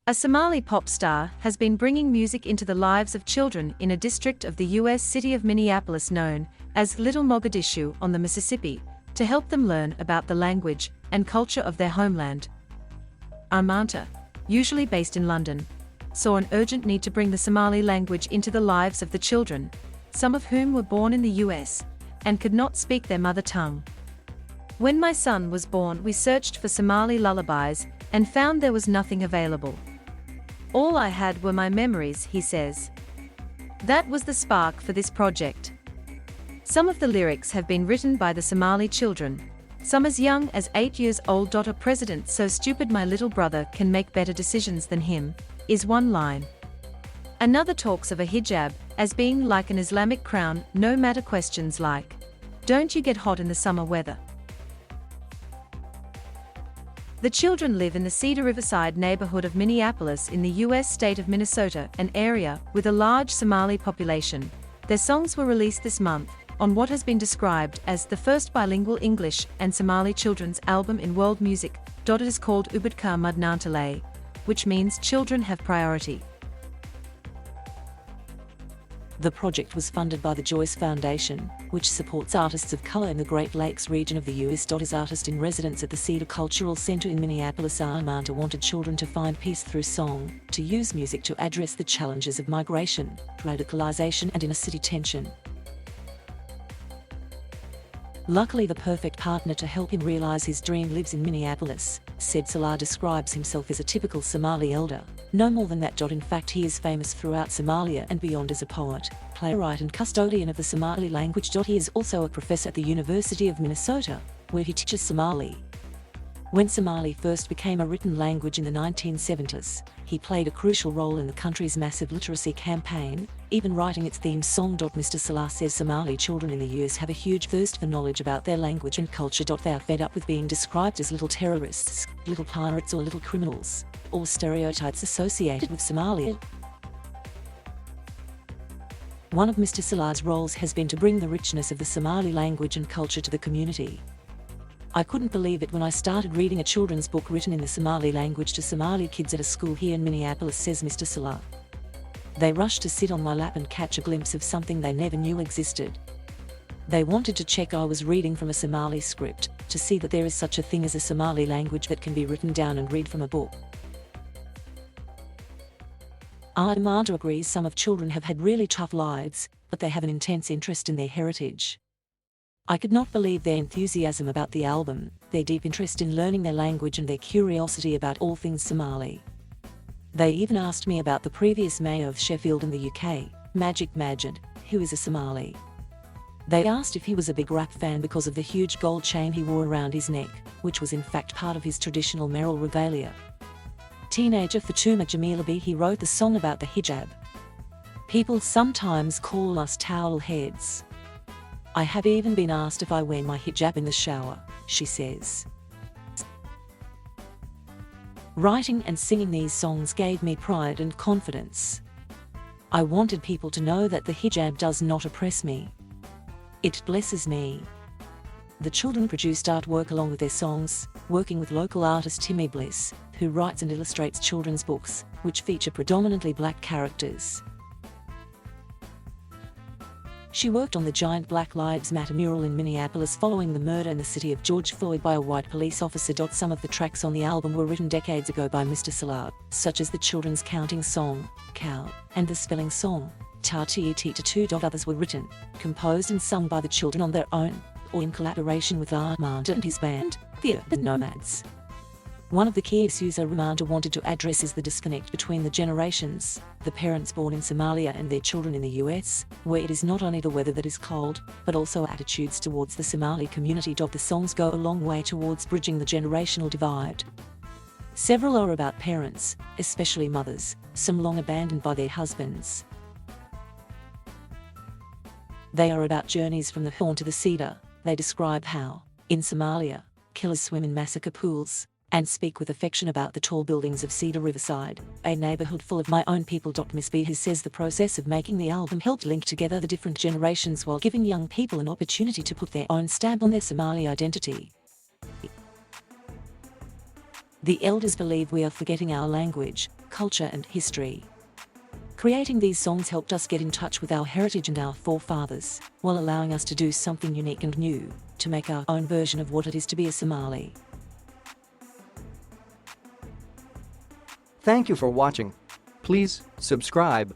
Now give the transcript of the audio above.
A Somali pop star has been bringing music into the lives of children in a district of the U.S. city of Minneapolis known as Little Mogadishu on the Mississippi, to help them learn about the language and culture of their homeland. Maanta, usually based in London, saw an urgent need to bring the Somali language into the lives of the children, some of whom were born in the U.S. and could not speak their mother tongue. When my son was born, we searched for Somali lullabies and found there was nothing available. All I had were my memories, he says. That was the spark for this project. Some of the lyrics have been written by the Somali children, some as young as 8 years old. A president so stupid my little brother can make better decisions than him, is one line. Another talks of a hijab as being like an Islamic crown, no matter questions like, don't you get hot in the summer weather? The children live in the Cedar Riverside neighborhood of Minneapolis in the U.S. state of Minnesota, an area with a large Somali population. Their songs were released this month on what has been described as the first bilingual English and Somali children's album in world music. It is called Ubadka Mudnantale, which means children have priority. The project was funded by the Joyce Foundation, which supports artists of color in the Great Lakes region of the U.S. As artist in residence at the Cedar Cultural Center in Minneapolis, Maanta wanted children to find peace through song, to use music to address the challenges of migration, radicalization and inner-city tension. Luckily, the perfect partner to help him realize his dream lives in Minneapolis, said. Salah describes himself as a typical Somali elder. No more than that. In fact, he is famous throughout Somalia and beyond as a poet, playwright and custodian of the Somali language. He is also a professor at the University of Minnesota, where he teaches Somali. When Somali first became a written language in the 1970s, he played a crucial role in the country's massive literacy campaign, even writing its theme song. Mr. Salah says Somali children in the US have a huge thirst for knowledge about their language and culture. They are fed up with being described as little terrorists, little pirates or little criminals, or stereotypes associated with Somalia. One of Mr. Salah's roles has been to bring the richness of the Somali language and culture to the community. I couldn't believe it when I started reading a children's book written in the Somali language to Somali kids at a school here in Minneapolis, says Mr. Salah. They rushed to sit on my lap and catch a glimpse of something they never knew existed. They wanted to check I was reading from a Somali script, to see that there is such a thing as a Somali language that can be written down and read from a book. Maanta agrees some of children have had really tough lives, but they have an intense interest in their heritage. I could not believe their enthusiasm about the album, their deep interest in learning their language and their curiosity about all things Somali. They even asked me about the previous mayor of Sheffield in the UK, Magic Majid, who is a Somali. They asked if he was a big rap fan because of the huge gold chain he wore around his neck, which was in fact part of his traditional Merrill regalia. Teenager Fatuma Jamilabi, he wrote the song about the hijab. People sometimes call us towel heads. I have even been asked if I wear my hijab in the shower, she says. Writing and singing these songs gave me pride and confidence. I wanted people to know that the hijab does not oppress me. It blesses me. The children produced artwork along with their songs, working with local artist Timmy Bliss, who writes and illustrates children's books, which feature predominantly black characters. She worked on the giant Black Lives Matter mural in Minneapolis following the murder in the city of George Floyd by a white police officer. Some of the tracks on the album were written decades ago by Mr. Salah, such as the children's counting song, Cow, and the spelling song, Ta-Ti-Ti-Ta-Two. Others were written, composed and sung by the children on their own, or in collaboration with Maanta and his band, the Nomads. One of the key issues Maanta wanted to address is the disconnect between the generations, the parents born in Somalia and their children in the US, where it is not only the weather that is cold, but also attitudes towards the Somali community. The songs go a long way towards bridging the generational divide. Several are about parents, especially mothers, some long abandoned by their husbands. They are about journeys from the thorn to the cedar. They describe how, in Somalia, killers swim in massacre pools, and speak with affection about the tall buildings of Cedar Riverside, a neighborhood full of my own people. Ms. B says the process of making the album helped link together the different generations while giving young people an opportunity to put their own stamp on their Somali identity. The elders believe we are forgetting our language, culture and history. Creating these songs helped us get in touch with our heritage and our forefathers, while allowing us to do something unique and new, to make our own version of what it is to be a Somali. Thank you for watching. Please subscribe.